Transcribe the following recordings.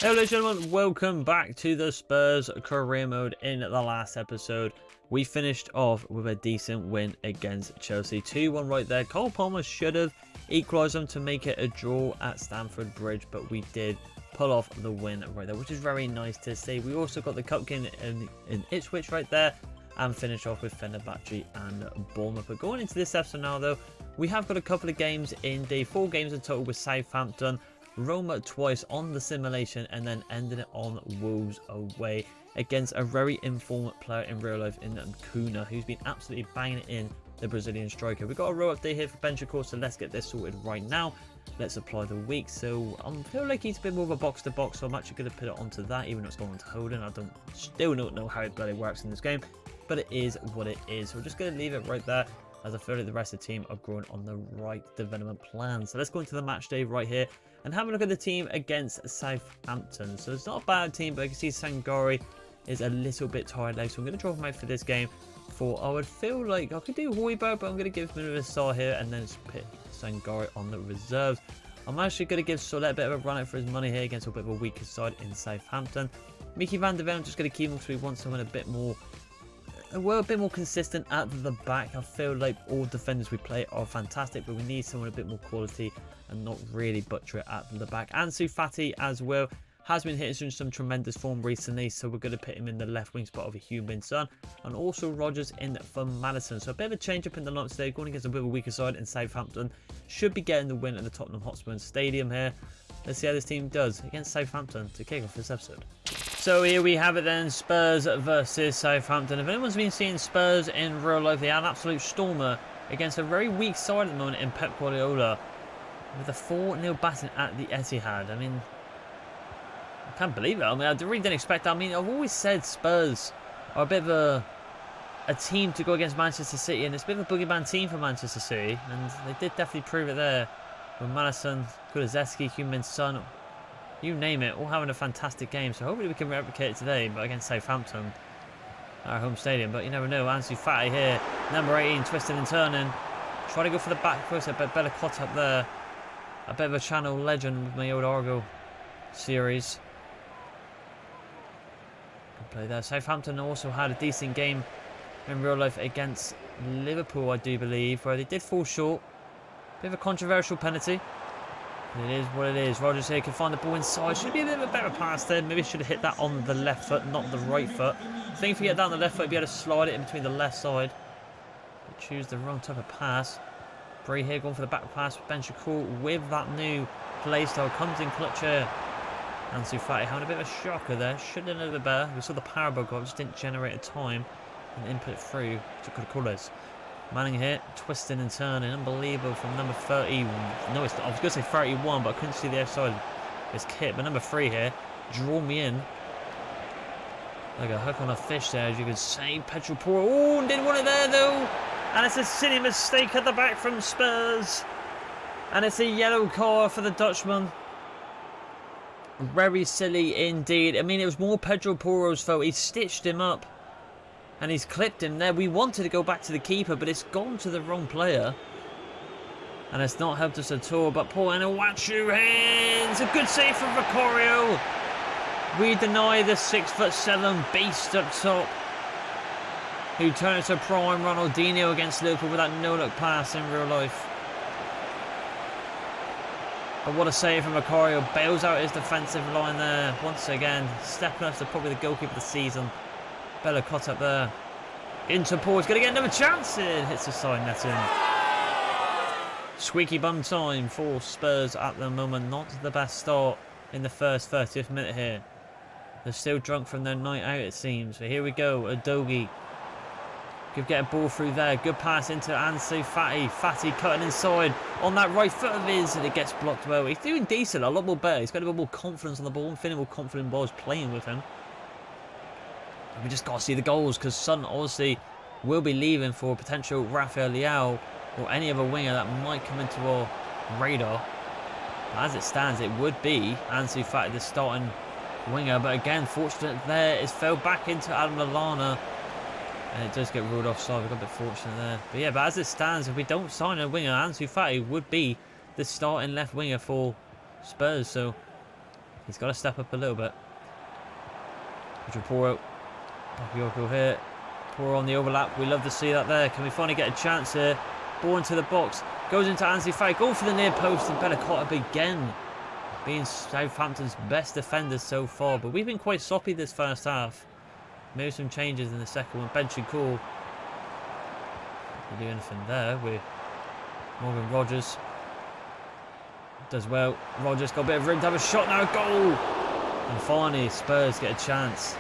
Hello ladies and gentlemen, welcome back to the Spurs career mode. In the last episode, we finished off with a decent win against Chelsea. 2-1 right there. Cole Palmer should have equalised them to make it a draw at Stamford Bridge, but we did pull off the win right there, which is very nice to see. We also got the cup game in Ipswich right there and finished off with Fenerbahce and Bournemouth. But going into this episode now though, we have got a couple of games in day 4 games in total with Southampton, Roma twice on the simulation, and then ending it on Wolves away against a very informed player in real life in Kuna, who's been absolutely banging it in, the Brazilian striker. We've got a row update here for bench, of course, so let's get this sorted right now. Let's apply the week. So I feel like he's a bit more of a box to box, so I'm actually going to put it onto that, even though it's going to Holding. I still don't know how it bloody works in this game, but it is what it is. So we're just going to leave it right there, as I feel like the rest of the team are growing on the right development plan. So let's go into the match day right here and have a look at the team against Southampton. So it's not a bad team, but I can see Sangari is a little bit tired legs, so I'm going to draw him out for this game. I would feel like I could do Hotspur, but I'm going to give him a star here and then just put Sangari on the reserves. I'm actually going to give Solet a bit of a run out for his money here against a bit of a weaker side in Southampton. Mickey van der Ven, I'm just going to keep him because we want someone a bit more consistent at the back. I feel like all defenders we play are fantastic, but we need someone a bit more quality and not really butcher it at the back. Ansu Fati as well has been hitting some tremendous form recently, so we're going to put him in the left wing spot of a Heung-min Son, and also Rodgers in for Maddison. So a bit of a change up in the lineup today, going against a bit of a weaker side in Southampton. Should be getting the win at the Tottenham Hotspur Stadium here. Let's see how this team does against Southampton to kick off this episode. So here we have it then, Spurs versus Southampton. If anyone's been seeing Spurs in real life, they had an absolute stormer against a very weak side at the moment in Pep Guardiola, with a 4-0 batting at the Etihad. I mean, I can't believe it. I mean, I really didn't expect that. I mean, I've always said Spurs are a bit of a team to go against Manchester City, and it's a bit of a boogeyman team for Manchester City, and they did definitely prove it there with Maddison, Kulusevski, Heung-min Son, you name it, all having a fantastic game. So hopefully we can replicate it today, but against Southampton at our home stadium. But you never know. Ansu Fati here, number 18, twisting and turning. Try to go for the back post, but Bella Cott up there. A bit of a channel legend with my old Argo series. Good play there. Southampton also had a decent game in real life against Liverpool, I do believe, where they did fall short. Bit of a controversial penalty. It is what it is. Rodgers here can find the ball inside. Should be a bit of a better pass there. Maybe should have hit that on the left foot, not the right foot. I think if you get down the left foot, you'd be able to slide it in between the left side. But choose the wrong type of pass. Bree here going for the back pass. Benchacourt with that new play style. Comes in clutch here. Ansu Fati having a bit of a shocker there. Should have done a little bit better. We saw the power bug go, just didn't generate a time and input through to Kukulas. Manning here, twisting and turning, unbelievable from number 30. No, it's not. I was going to say 31, but I couldn't see the outside of his kit. But number 3 here, draw me in. Like a hook on a fish there, as you could say. Petrol Poro. Oh, didn't want it there though. And it's a silly mistake at the back from Spurs. And it's a yellow card for the Dutchman. Very silly indeed. I mean, it was more Pedro Poro's fault. He stitched him up. And he's clipped him there. We wanted to go back to the keeper, but it's gone to the wrong player. And it's not helped us at all. But Paul Enuachu hands. A good save from Vicario. We deny the 6'7" beast up top, who turns to prime Ronaldinho against Liverpool with that no-look pass in real life. But what a save from Vicario. Bails out his defensive line there. Once again, stepping up to probably the goalkeeper of the season. Bella Cott up there. Into Paul. He's going to get another chance. It hits the side netting. Squeaky bum time for Spurs at the moment. Not the best start in the first 30th minute here. They're still drunk from their night out, it seems. But here we go. Udogie could get a ball through there. Good pass into Ansu Fati. Fati cutting inside on that right foot of his, and it gets blocked well. He's doing decent, a lot more better. He's got a bit more confidence on the ball. I'm feeling more confident balls playing with him. We just got to see the goals, because Son obviously will be leaving for potential Rafael Leao or any other winger that might come into our radar. As it stands, it would be Ansu Fati, the starting winger. But again, fortunate there, it's fell back into Adam Lallana. And it does get ruled offside. We got a bit fortunate there. But yeah, but as it stands, if we don't sign a winger, Ansu Fati would be the starting left winger for Spurs. So He's got to step up a little bit. Poro. Bakayoko here. Poro on the overlap. We love to see that there. Can we finally get a chance here? Ball into the box. Goes into Ansu Fati. Go for the near post and better caught up again. Being Southampton's best defenders so far. But we've been quite soppy this first half. Maybe some changes in the second one. Bench and cool. Can't do anything there with Morgan Rogers. Does well. Rogers got a bit of room to have a shot now. Goal! And finally, Spurs get a chance.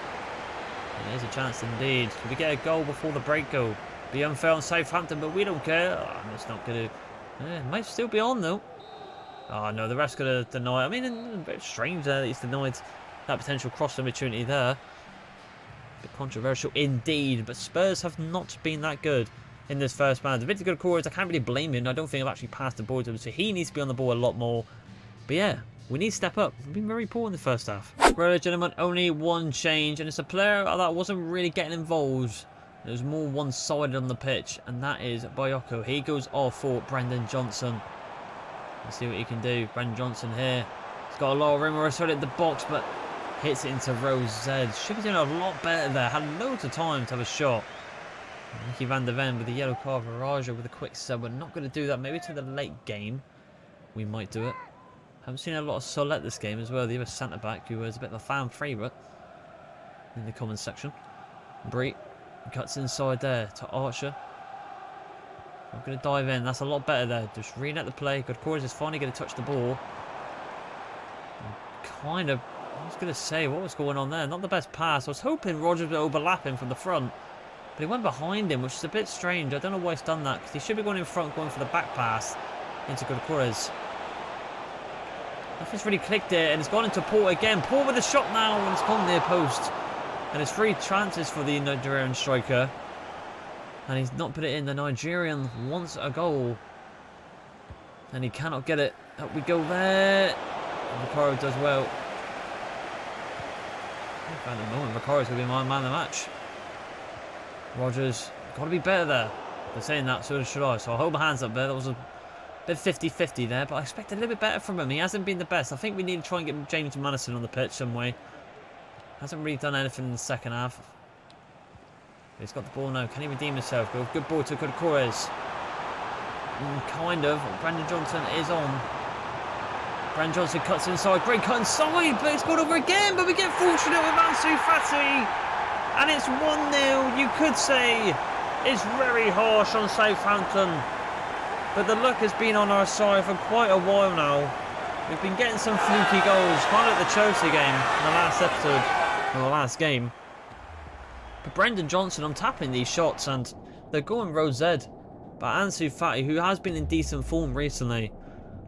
There's a chance indeed. Can we get a goal before the break goal? Be unfair on Southampton, but we don't care. Oh, it's not going to... Yeah, it might still be on, though. Oh, no, the ref's going to deny... I mean, a bit strange there that he's denied that potential cross opportunity there. A bit controversial indeed, but Spurs have not been that good in this first match. Victor Gokores, I can't really blame him. I don't think I've actually passed the ball to him, so he needs to be on the ball a lot more. But yeah, we need to step up. We've been very poor in the first half. Well, gentlemen, only one change, and it's a player that wasn't really getting involved. It was more one-sided on the pitch, and that is Bayoko. He goes off for Brendan Johnson. Let's see what he can do. Brendan Johnson here. He's got a lot of room already at the box, but hits it into row Z. Should be doing a lot better there. Had loads of time to have a shot. Nicky van der Ven with the yellow card for Raja with a quick sub. We're not going to do that. Maybe to the late game, we might do it. Haven't seen a lot of Solette this game as well. The other centre-back who was a bit of a fan favourite in the comments section. Bree cuts inside there to Archer. I'm going to dive in. That's a lot better there. Just reading at the play. Gokores is finally going to touch the ball. Kind of, I was going to say, what was going on there? Not the best pass. I was hoping Rogers would overlap him from the front. But he went behind him, which is a bit strange. I don't know why he's done that, because he should be going in front, going for the back pass into Gokores. Nothing's really clicked there, and it's gone into Paul again. Paul with a shot now, and it's gone near post. And it's 3 chances for the Nigerian striker. And he's not put it in. The Nigerian wants a goal. And he cannot get it. Up we go there. Ricardo does well. At the moment, Ricardo's going to be my man of the match. Rogers, got to be better there. They're saying that, so should I. So I'll hold my hands up there. That was a bit 50-50 there, but I expect a little bit better from him. He hasn't been the best. I think we need to try and get James Madison on the pitch some way. Hasn't really done anything in the second half. But he's got the ball now. Can he redeem himself? Good ball to Gokores. Kind of. Brendan Johnson is on. Brendan Johnson cuts inside. Great cut inside, but it's gone over again. But we get fortunate with Ansu Fati. And it's 1-0. You could say it's very harsh on Southampton. But the luck has been on our side for quite a while now. We've been getting some fluky goals, kind of like the Chelsea game in the last episode, or the last game. But Brendan Johnson, I'm tapping these shots and they're going row Z. But Ansu Fati, who has been in decent form recently,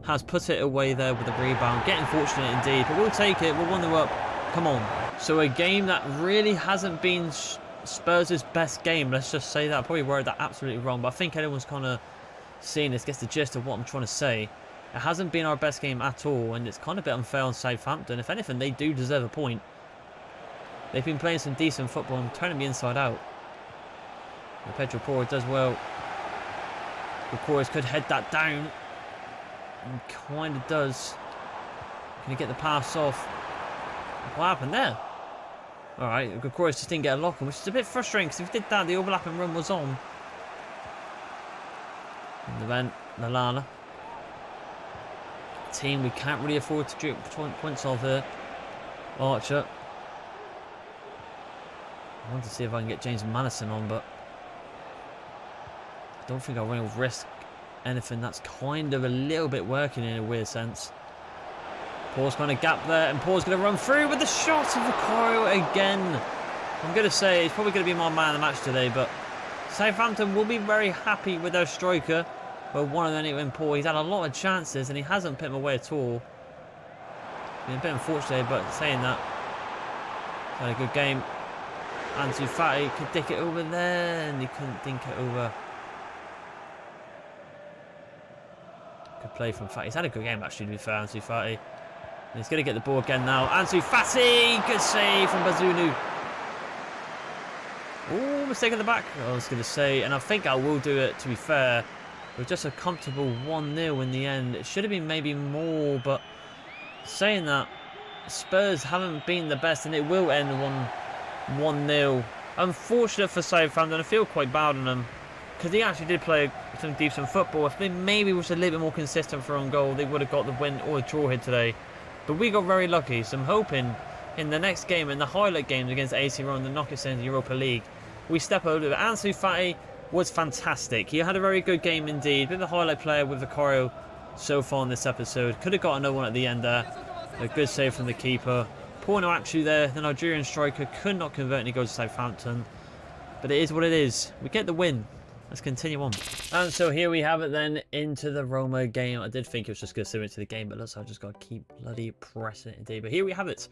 has put it away there with a rebound. Getting fortunate indeed, but we'll take it. We'll 1-0 up. Come on. So a game that really hasn't been Spurs' best game. Let's just say that. I probably worded that absolutely wrong, but I think everyone's kind of seeing this, gets the gist of what I'm trying to say. It hasn't been our best game at all, and it's kind of a bit unfair on Southampton. If anything, they do deserve a point. They've been playing some decent football and turning me inside out. And Pedro Porro does well. Gokores could head that down. And kind of does. Can he get the pass off? What happened there? Alright, Gokores just didn't get a lock on, which is a bit frustrating because if he did that, the overlapping run was on. And the event, Lalana. Team we can't really afford to drip points off here. Archer. I want to see if I can get James Madison on, but I don't think I'll really risk anything that's kind of a little bit working in a weird sense. Paul's kind of gap there, and Paul's going to run through with the shot of Ricardo again. I'm going to say he's probably going to be my man of the match today, but Southampton will be very happy with their striker. Well, one of them in Paul. He's had a lot of chances, and he hasn't put them away at all. Been a bit unfortunate, but saying that, he's had a good game. Ansu Fati could dick it over there, and he couldn't dink it over. Good play from Fati. He's had a good game, actually, to be fair, Ansu Fati. And he's going to get the ball again now. Ansu Fati! Good save from Bazunu. Oh, mistake at the back. I was going to say, and I think I will do it, to be fair. With just a comfortable 1-0 in the end. It should have been maybe more, but saying that, Spurs haven't been the best, and it will end 1-0. Unfortunate for Southampton. I feel quite bad on them, because they actually did play some decent football. If they maybe was a little bit more consistent for own goal, they would have got the win or a draw here today. But we got very lucky, so I'm hoping in the next game, in the highlight games against AC Roma, the knockout in the Europa League, we step over it. Ansu Fati was fantastic. He had a very good game indeed. Been the highlight player with Vicario so far in this episode. Could have got another one at the end there. A good save from the keeper. Poor no actually there. The Nigerian striker could not convert and he goes to Southampton. But it is what it is. We get the win. Let's continue on. And so here we have it then into the Roma game. I did think it was just going to similar to the game, but looks like I've just got to keep bloody pressing it indeed. But here we have it.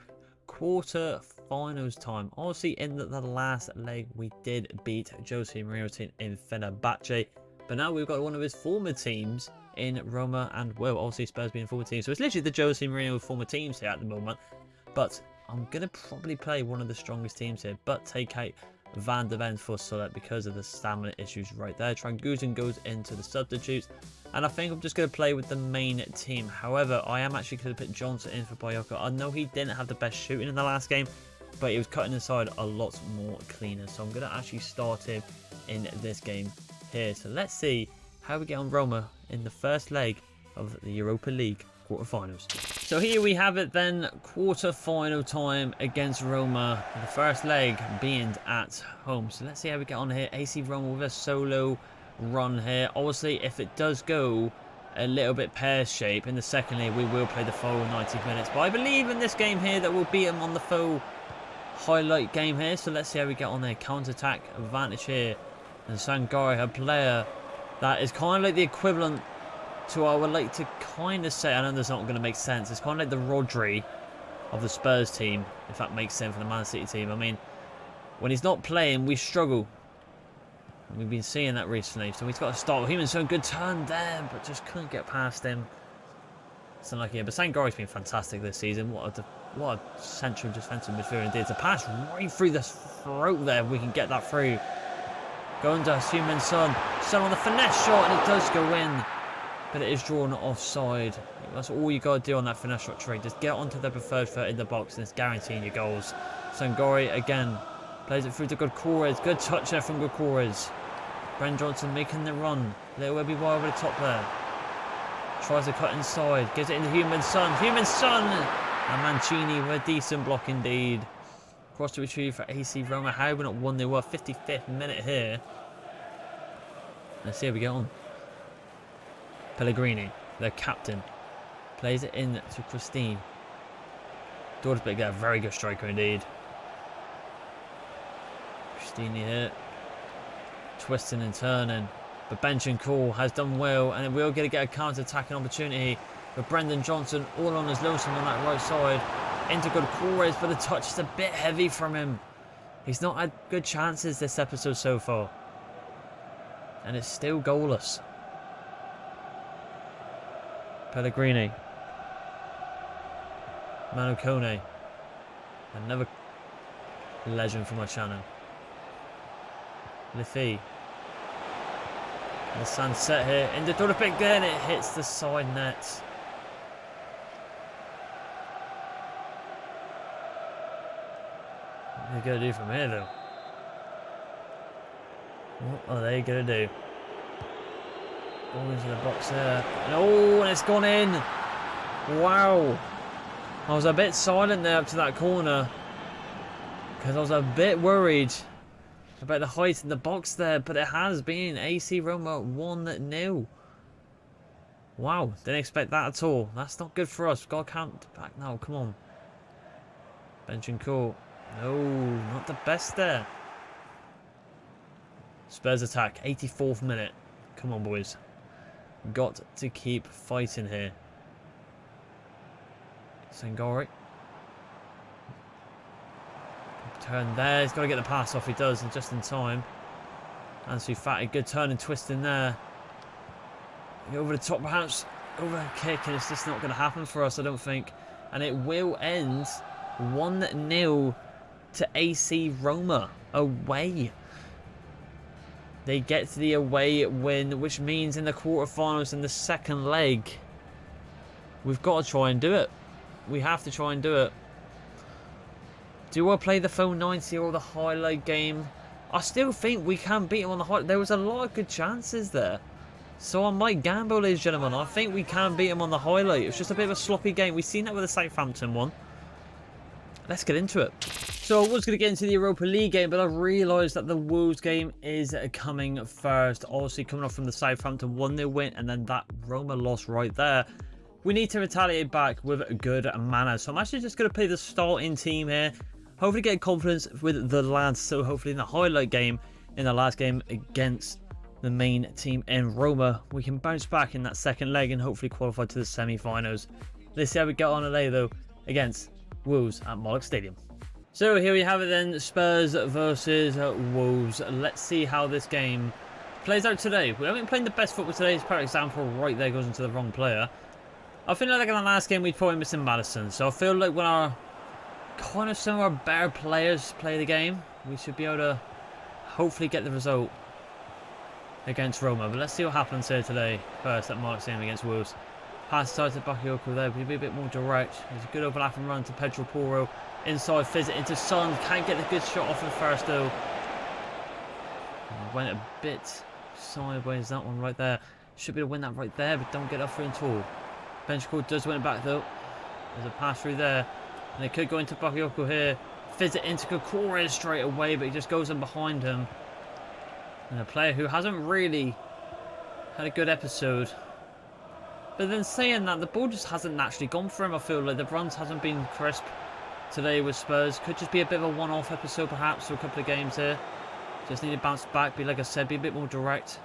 Quarter-finals time. Obviously, in the last leg, we did beat Jose Mourinho's team in Fenerbahce. But now we've got one of his former teams in Roma and, well, obviously Spurs being a former team. So it's literally the Jose Mourinho former teams here at the moment. But I'm going to probably play one of the strongest teams here, but take out Van de Ven for Solet because of the stamina issues right there. Tranguzen goes into the substitutes. And I think I'm just going to play with the main team. However, I am actually going to put Johnson in for Bayoko. I know he didn't have the best shooting in the last game, but he was cutting inside a lot more cleaner. So I'm going to actually start him in this game here. So let's see how we get on Roma in the first leg of the Europa League quarterfinals. So here we have it then, quarter-final time against Roma. The first leg being at home. So let's see how we get on here. AC Roma with a solo run here. Obviously, if it does go a little bit pear-shaped in the second leg, we will play the full 90 minutes. But I believe in this game here that we'll beat them on the full highlight game here. So let's see how we get on there. Counter-attack advantage here. And Sangare, a player that is kind of like the equivalent to, I would like to kind of say, I know that's not going to make sense, it's kind of like the Rodri of the Spurs team, if that makes sense, for the Man City team. I mean, when he's not playing, we struggle. And we've been seeing that recently. So he's got to start with him. So good turn there, but just couldn't get past him. It's unlucky. Yeah, but Sangare's been fantastic this season. What a central defensive midfielder indeed. To pass right through the throat there, we can get that through. Going to Heung-min Son. Son on the finesse shot, and it does go in. But it is drawn offside. That's all you got to do on that finesse shot trade. Just get onto the preferred third in the box, and it's guaranteeing your goals. Sangare again plays it through to Gokores. Good touch there from Gokores. Bren Johnson making the run. Little Webby wide over the top there. Tries to cut inside. Gives it into Heung-min Son. Heung-min Son! And Mancini with a decent block indeed. Cross to retrieve for AC Roma. How we not 1-0 up? 55th minute here. Let's see how we get on. Pellegrini, their captain, plays it in to Christine. Dortmund get a very good striker indeed. Christine here. Twisting and turning. But Bentancur has done well, and we're going to get a counter-attacking opportunity. But Brendan Johnson all on his lonesome on that right side. Into Gokores, but the touch is a bit heavy from him. He's not had good chances this episode so far. And it's still goalless. Pellegrini. Manu Kone. Another legend for my channel. Liffey. The sunset here. Into Dortmund again. It hits the side net. What are they going to do from here though? What are they going to do? Ball into the box there. And oh, and it's gone in. Wow. I was a bit silent there up to that corner, because I was a bit worried about the height in the box there. But it has been AC Roma 1-0. Wow. Didn't expect that at all. That's not good for us. We've got to count back now. Come on. Bentancur. No, not the best there. Spurs attack. 84th minute. Come on, boys. Got to keep fighting here. Sangare. Turn there. He's got to get the pass off. He does, and just in time. Ansu Fati. Good turn and twist in there. Over the top, perhaps. Over a kick, and it's just not going to happen for us, I don't think. And it will end 1-0 to AC Roma away. They get to the away win, which means in the quarterfinals in the second leg, we've got to try and do it. We have to try and do it. Do I play the phone 90 or the highlight game? I still think we can beat him on the highlight. There was a lot of good chances there. So I might gamble, ladies and gentlemen. I think we can beat him on the highlight. It's just a bit of a sloppy game. We've seen that with the Southampton one. Let's get into it. So I was going to get into the Europa League game, but I realised that the Wolves game is coming first. Obviously coming off from the Southampton 1-0 win and then that Roma loss right there. We need to retaliate back with good manner. So I'm actually just going to play the starting team here. Hopefully get confidence with the lads. So hopefully in the highlight game, in the last game against the main team in Roma, we can bounce back in that second leg and hopefully qualify to the semi-finals. Let's see how we get on today though against Wolves at Mollock Stadium. So here we have it then, Spurs versus Wolves. Let's see how this game plays out today. We haven't been playing the best football today. As per example, right there goes into the wrong player. I feel like in the last game we'd probably missing Maddison. So I feel like when our kind of some of our better players play the game, we should be able to hopefully get the result against Roma. But let's see what happens here today. First at Mollock Stadium against Wolves. Pass side to Bakayoko there, but be a bit more direct. There's a good overlap and run to Pedro Porro. Inside fizz it into Son. Can't get the good shot off at first though. Went a bit sideways, that one right there. Should be able to win that right there, but don't get up through at all. Benchcourt does win it back though. There's a pass through there. And they could go into Bakayoko here. Fizz it into Kokore straight away, but he just goes in behind him. And a player who hasn't really had a good episode. But then saying that, the ball just hasn't naturally gone for him. I feel like the runs hasn't been crisp today with Spurs. Could just be a bit of a one-off episode perhaps for a couple of games here. Just need to bounce back, be like I said, be a bit more direct.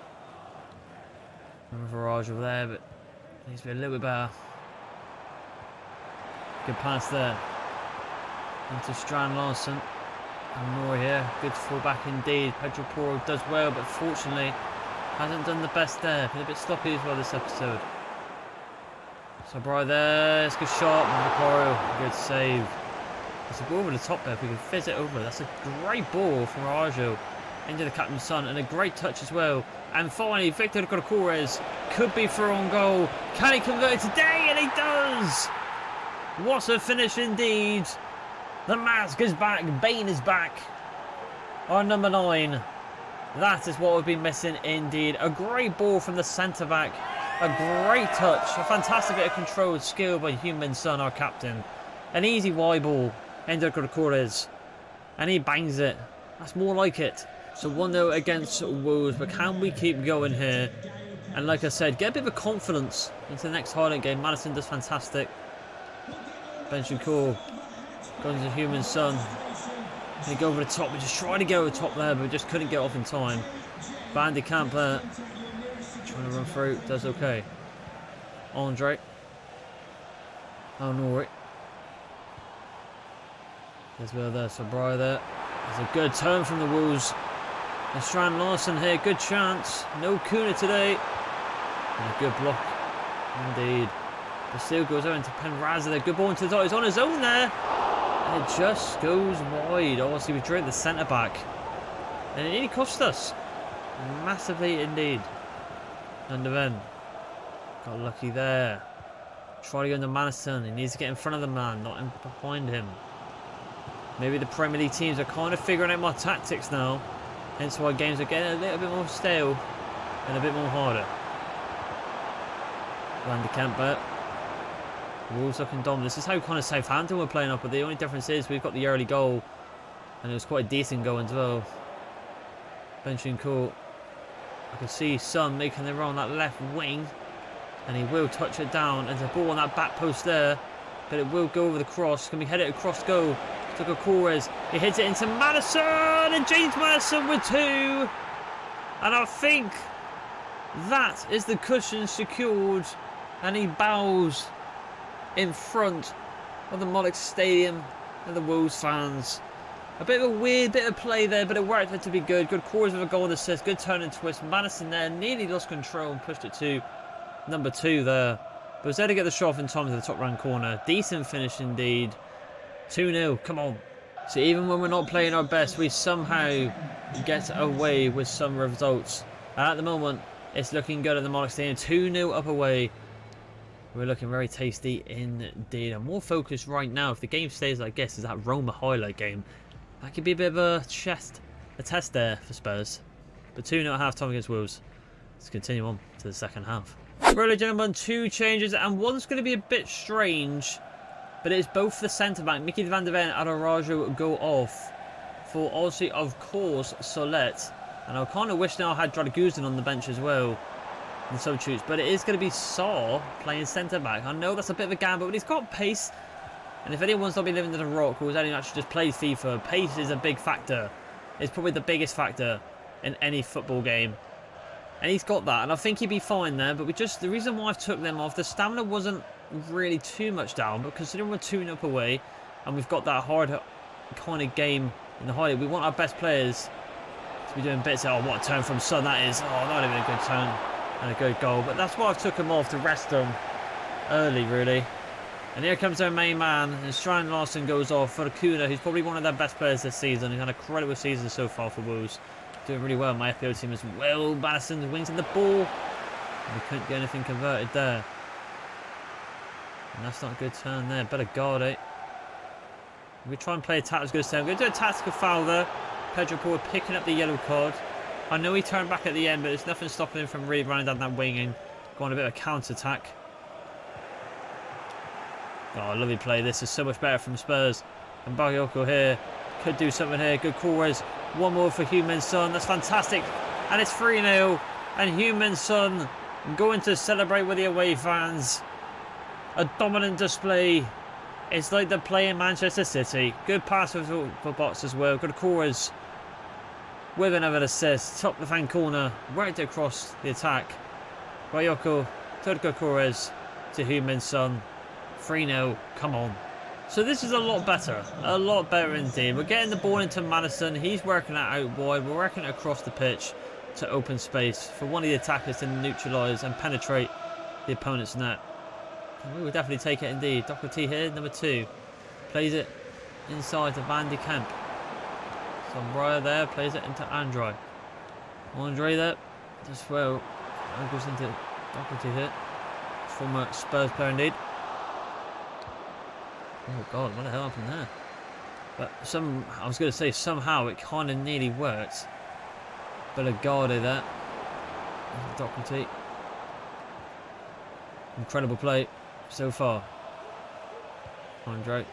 Virage over there, but needs to be a little bit better. Good pass there. Into Strand Larson. And more here. Good fullback indeed. Pedro Porro does well, but fortunately hasn't done the best there. Been a bit sloppy as well this episode. So right there, it's a good shot, Porro, good save. There's a ball over the top there, if we can fizz it over. That's a great ball from Arajo into the captain's son, and a great touch as well. And finally, Victor Cortores could be for on goal. Can he convert it today? And he does! What a finish indeed. The mask is back, Bane is back. Our number 9. That is what we've been missing indeed. A great ball from the centre-back. A great touch, a fantastic bit of control skill by Heung-min Son, our captain. An easy wide ball, Ender Cortores, and he bangs it. That's more like it. So 1-0 against Wolves, but can we keep going here? And like I said, get a bit of a confidence into the next highlight game. Maddison does fantastic. Benchcourt goes to Heung-min Son. They go over the top. We just tried to get over the top there, but we just couldn't get off in time. Van de Kamp there. Trying to run through, does okay. Andre. Oh, Nori. There's well there, so Briar there. There's a good turn from the Wolves. And Strand Larson here, good chance. No Kuna today. And a good block, indeed. But still goes over into Penraza there. Good ball into the dot. He's on his own there. And it just goes wide. Obviously, we drew the centre back. And it nearly cost us. Massively indeed. And then got lucky there. Try to go into Maddison. He needs to get in front of the man, not in behind him. Maybe the Premier League teams are kind of figuring out my tactics now. Hence why games are getting a little bit more stale and a bit more harder. Van de Kamp there. Wolves looking dominant. This is how kind of Southampton were playing up, but the only difference is we've got the early goal. And it was quite a decent goal as well. Benchcourt. I can see Son making the run on that left wing. And he will touch it down. And there's a ball on that back post there. But it will go over the cross. Can we head it across goal? To Kokores. He hits it into Maddison. And James Maddison with 2. And I think that is the cushion secured. And he bows in front of the Mollock Stadium and the Wolves fans. A bit of a weird bit of play there, but it worked out to be good. Good cause with a goal assist. Good turn and twist. Maddison there nearly lost control and pushed it to number 2 there. But was there to get the shot off in time to the top right corner. Decent finish indeed. 2-0. Come on. So even when we're not playing our best, we somehow get away with some results. And at the moment, it's looking good at the Mollock Stadium. 2-0 up away. We're looking very tasty indeed. I'm more focused right now. If the game stays like this, is that Roma highlight game. That could be a bit of a test there for Spurs. But 2-0 at half-time against Wolves. Let's continue on to the second half. Really, gentlemen, 2 changes, and one's going to be a bit strange. But it's both the centre-back, Mickey van der Ven and Araujo, go off for, obviously, of course, Solet. And I kind of wish now I had Draguzin on the bench as well. And substitutes, but it is going to be Saw playing centre-back. I know that's a bit of a gamble, but he's got pace. And if anyone's not been living in a rock or has only actually just played FIFA, pace is a big factor. It's probably the biggest factor in any football game. And he's got that, and I think he'd be fine there. But the reason why I've took them off, the stamina wasn't really too much down, but considering we're 2-0 up away, and we've got that hard kind of game in the highlight, we want our best players to be doing bits. Oh, what a turn from Son that is. Oh, that would have been a good turn. And a good goal, but that's why I've took him off to rest him early, really. And here comes their main man, and Strand Larson goes off for Acuna, who's probably one of their best players this season. He's had a credible season so far for Wolves, doing really well in my FPL team as well. Madison wings in the ball, and we couldn't get anything converted there. And that's not a good turn there. Better guard it. We try and play a tactical style. We're going to do a tactical foul there. Pedro Porro picking up the yellow card. I know he turned back at the end, but there's nothing stopping him from really running down that wing and going a bit of a counter-attack. Oh, lovely play. This is so much better from Spurs. And Bakayoko here could do something here. Good call. One more for Heung-min Son. That's fantastic. And it's 3-0. And Heung-min Son going to celebrate with the away fans. A dominant display. It's like they're playing Manchester City. Good pass for Box as well. Good callers. With another assist, top left-hand corner, right across the attack. Bakayoko, Turco Corres to Heung-min Son. 3-0, come on. So this is a lot better indeed. We're getting the ball into Madison. He's working it out wide. We're working it across the pitch to open space for one of the attackers to neutralise and penetrate the opponent's net. And we will definitely take it indeed. Doherty here, number 2, plays it inside to Van de Kamp. Raya there, plays it into Andre. Andre there, as well. Goes into Doherty here. Former Spurs player indeed. Oh god, what the hell happened there? But I was going to say somehow it kind of nearly worked. But a Garde there. Doherty. Incredible play so far. Andre.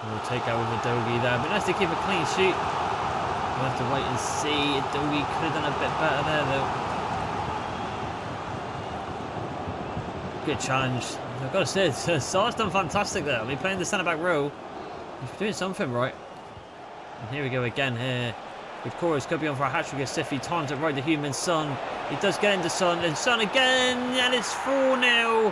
We'll take out with Adogi there, but nice to keep a clean sheet. We'll have to wait and see. Adogi could have done a bit better there, though. Good challenge. I've got to say, Sar's done fantastic there. I mean, playing the centre-back row, he's doing something right. And here we go again here. With Chorus could be on for a hat-trick assist. He times it right to Heung-min Son. He does get into Son, and Son again, and it's 4-0.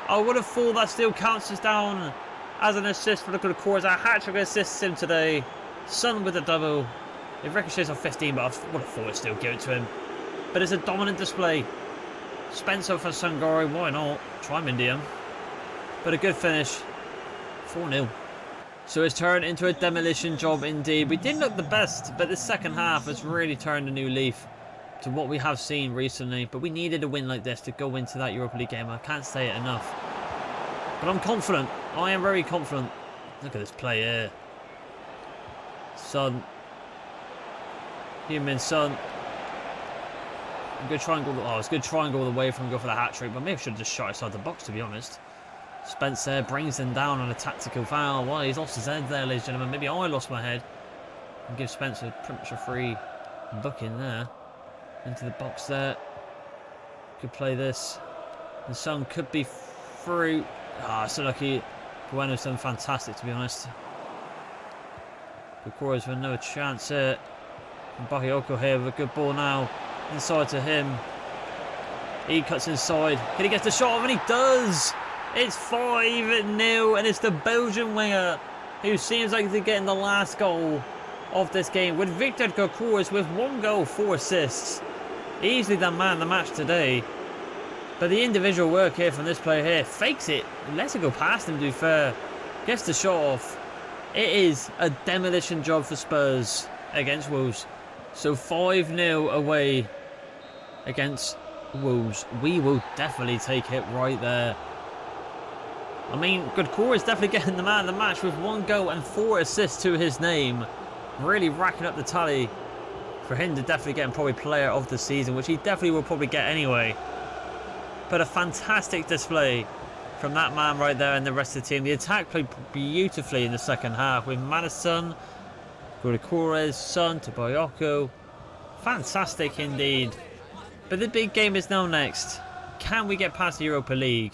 I would have thought that still counts as down as an assist for the good cause. A hat-trick assists him today. Son with a double. It ricochets off 15, but I would have thought it'd still give it to him. But it's a dominant display. Spencer for Sangari, why not? Try Mindium. But a good finish. 4-0. So it's turned into a demolition job indeed. We didn't look the best, but the second half has really turned a new leaf to what we have seen recently. But we needed a win like this to go into that Europa League game. I can't say it enough. But I'm confident. I am very confident. Look at this play here. Son. Heung-min Son. Good triangle. Oh, it's a good triangle all the way from go for the hat-trick. But maybe I should have just shot outside the box, to be honest. Spencer brings him down on a tactical foul. Well, he's lost his head there, ladies and gentlemen. Maybe I lost my head. And give Spencer pretty much a free look in there. Into the box there. Could play this. The Son could be through. Ah, so lucky. Bueno's done fantastic, to be honest. Bucoro's with no chance here. And Bakayoko here with a good ball now. Inside to him. He cuts inside. Can he get the shot off? And he does! It's 5-0, and it's the Belgian winger who seems like they're getting the last goal of this game. With Victor Gokouras with 1 goal, 4 assists. Easily the man of the match today. But the individual work here from this player here, fakes it, lets it go past him, to be fair. Gets the shot off. It is a demolition job for Spurs against Wolves. So 5-0 away against Wolves, we will definitely take it right there. I mean, Goodcore is definitely getting the man of the match with 1 goal and 4 assists to his name. Really racking up the tally for him to definitely get probably player of the season, which he definitely will probably get anyway. But a fantastic display from that man right there and the rest of the team. The attack played beautifully in the second half with Madison, Goodcore, Son, Tabayoko. Fantastic indeed. But the big game is now next. Can we get past the Europa League?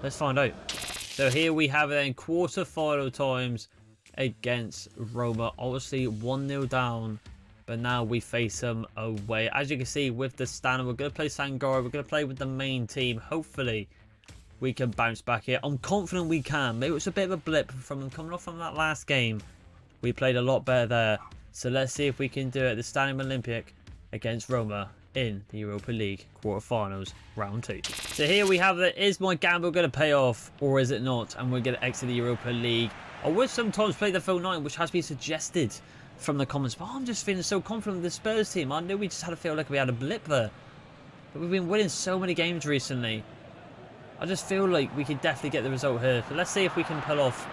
Let's find out. So here we have it in quarter-final times against Roma. Obviously 1-0 down, but now we face them away. As you can see with the standard, we're going to play Sangara. We're going to play with the main team. Hopefully we can bounce back here. I'm confident we can. Maybe it was a bit of a blip from them coming off from that last game. We played a lot better there. So let's see if we can do it. The Stadium Olympic against Roma in the Europa League quarterfinals round 2. So here we have it. Is my gamble going to pay off or is it not? And we're going to exit the Europa League. I would sometimes play the full 9, which has been suggested from the comments, but I'm just feeling so confident with the Spurs team. I knew we just had to feel like we had a blip there, but we've been winning so many games recently. I just feel like we could definitely get the result here. So let's see if we can pull off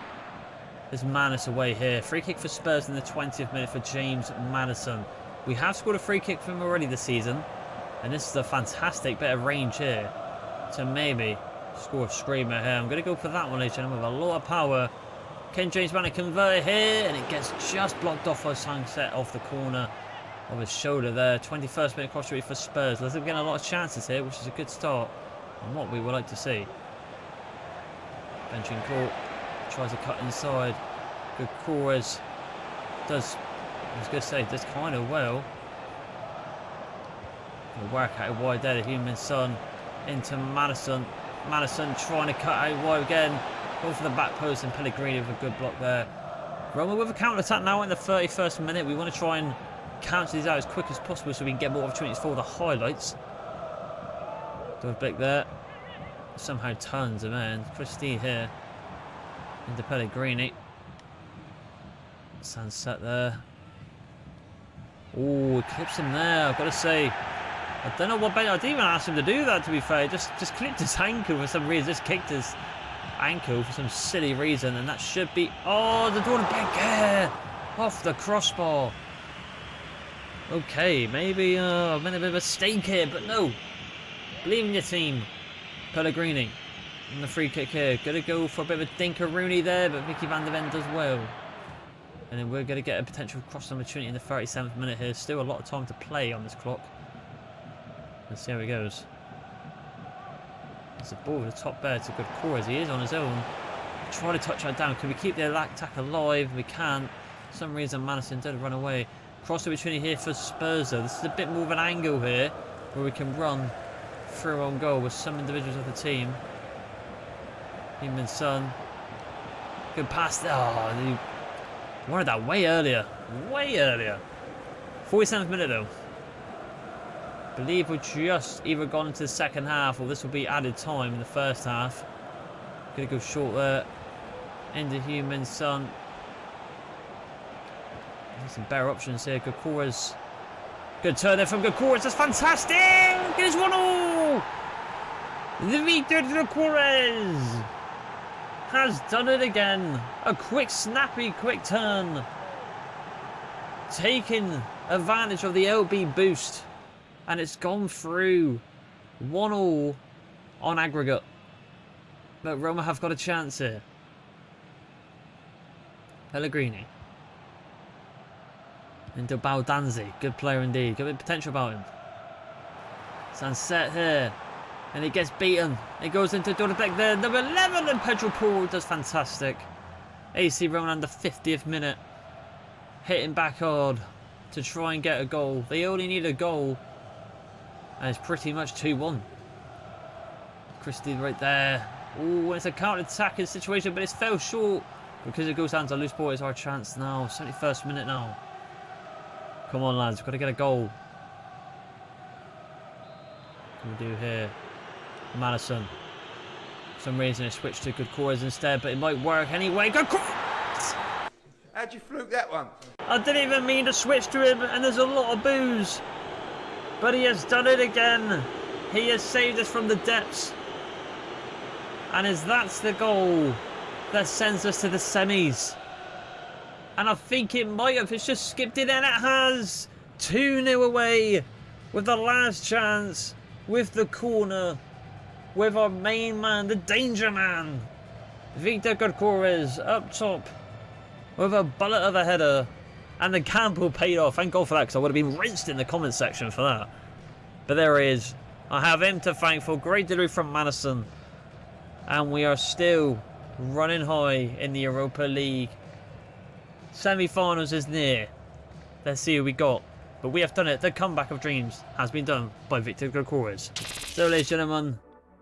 this Manus away here. Free kick for Spurs in the 20th minute for James Madison. We have scored a free kick from him already this season, and this is a fantastic bit of range here to maybe score a screamer here. I'm going to go for that one, ladies and gentlemen, with a lot of power. Can James Madison convert it here? And it gets just blocked off by Sunset off the corner of his shoulder there. 21st minute cross for Spurs. Let's get a lot of chances here, which is a good start and what we would like to see. Benching court. Tries to cut inside. Good Corres does, I was going to say, does kind of well. Good work out wide there, the human son into Madison. Madison trying to cut out wide again. Go for the back post and Pellegrini with a good block there. Roma with a counter-attack now in the 31st minute. We want to try and cancel these out as quick as possible so we can get more opportunities for the highlights. Dovbik there. Somehow turns him in. Christie here. Into Pellegrini. Sunset there. Oh, clips him there. I've got to say, I don't know what. I didn't even ask him to do that. To be fair, just clipped his ankle for some reason. Just kicked his ankle for some silly reason, and that should be. Oh, the Dovbik here off the crossbar. Okay, maybe I made a bit of a mistake here, but no. Believe in your team. Pellegrini. And the free kick here. Gonna go for a bit of a dinkeroonie there, but Vicky van der Ven does well. And then we're gonna get a potential cross opportunity in the 37th minute here. Still a lot of time to play on this clock. Let's see how it goes. It's a ball with the top there to Goodcore as he is on his own. Try to touch that down. Can we keep the attack alive? We can't. For some reason Madison did run away. Cross opportunity here for Spurs though. This is a bit more of an angle here where we can run through on goal with some individuals of the team. Human Son. Good pass there. Oh, you wanted that way earlier. Way earlier. 47th minute though. Believe we've just either gone into the second half or this will be added time in the first half. Gonna go short there. Into Human Son. There's some better options here. Goodcore's. Good turn there from Goodcore. That's fantastic! It's 1-0! Victor Goodcore has done it again. A quick, snappy, quick turn. Taking advantage of the LB boost. And it's gone through 1-0 on aggregate. But Roma have got a chance here. Pellegrini. Into Baldanzi. Good player indeed. Got a bit of potential about him. Sunset here. And it gets beaten. It goes into Dovbik there. Number 11 and Pedro Paul does fantastic. AC Roma in the 50th minute. Hitting back hard to try and get a goal. They only need a goal. And it's pretty much 2-1. Christie right there. Oh, it's a counter-attacking situation, but it's fell short. Because it goes down to loose ball. It's our chance now. 71st minute now. Come on, lads. We've got to get a goal. What can we do here? Madison. For some reason it switched to Goodcore instead, but it might work anyway. Goodcore! How'd you fluke that one? I didn't even mean to switch to him, and there's a lot of boos. But he has done it again. He has saved us from the depths. And as that's the goal that sends us to the semis. And I think it might have. It's just skipped it, and it has. 2-0 away with the last chance, with the corner, with our main man, the danger man, Victor Gutierrez up top with a bullet of a header. And the gamble paid off. Thank God for that, because I would have been rinsed in the comment section for that. But there he is. I have him to thank for great delivery from Madison. And we are still running high in the Europa League. Semi-finals is near. Let's see who we got. But we have done it. The comeback of dreams has been done by Victor Gutierrez. So, ladies and gentlemen,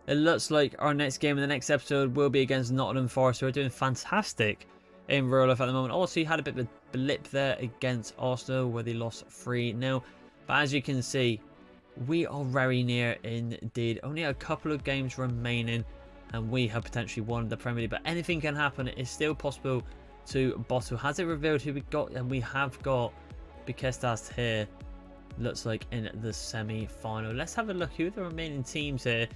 it looks like our next game in the next episode will be against Nottingham Forest, who are doing fantastic in real life at the moment. Also, he had a bit of a blip there against Arsenal, where they lost 3-0. But as you can see, we are very near indeed. Only a couple of games remaining, and we have potentially won the Premier League. But anything can happen. It's still possible to bottle. Has it revealed who we got? And we have got Bikestas here. Looks like in the semi-final. Let's have a look who are the remaining teams here.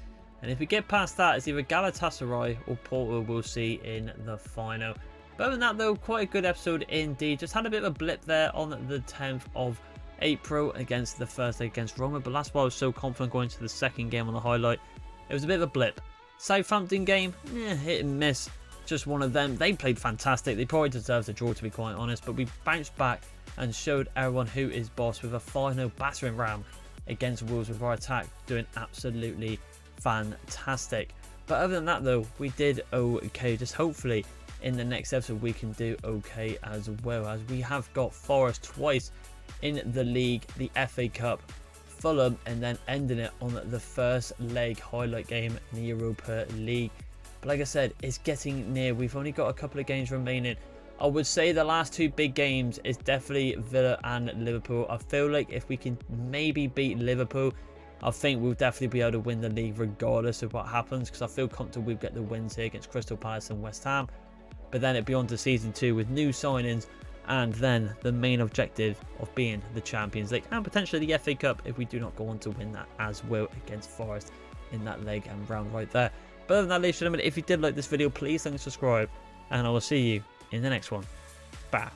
And if we get past that, it's either Galatasaray or Porto we'll see in the final. But other than that, though, quite a good episode indeed. Just had a bit of a blip there on the 10th of April against the first leg against Roma. But that's why I was so confident going to the second game on the highlight. It was a bit of a blip. Southampton game, hit and miss. Just one of them. They played fantastic. They probably deserved a draw, to be quite honest. But we bounced back and showed everyone who is boss with a 5-0 battering ram against Wolves, with our attack doing absolutely fantastic. But other than that, though, we did okay. Just hopefully in the next episode we can do okay as well, as we have got Forest twice in the league, the FA Cup, Fulham, and then ending it on the first leg highlight game in the Europa League. But like I said, it's getting near. We've only got a couple of games remaining. I would say the last two big games is definitely Villa and Liverpool. I feel like if we can maybe beat Liverpool, I think we'll definitely be able to win the league regardless of what happens, because I feel comfortable we'll get the wins here against Crystal Palace and West Ham. But then it'll be on to season 2 with new signings, and then the main objective of being the Champions League and potentially the FA Cup if we do not go on to win that as well against Forest in that leg and round right there. But other than that, ladies and gentlemen, if you did like this video, please like and subscribe, and I will see you in the next one. Bye.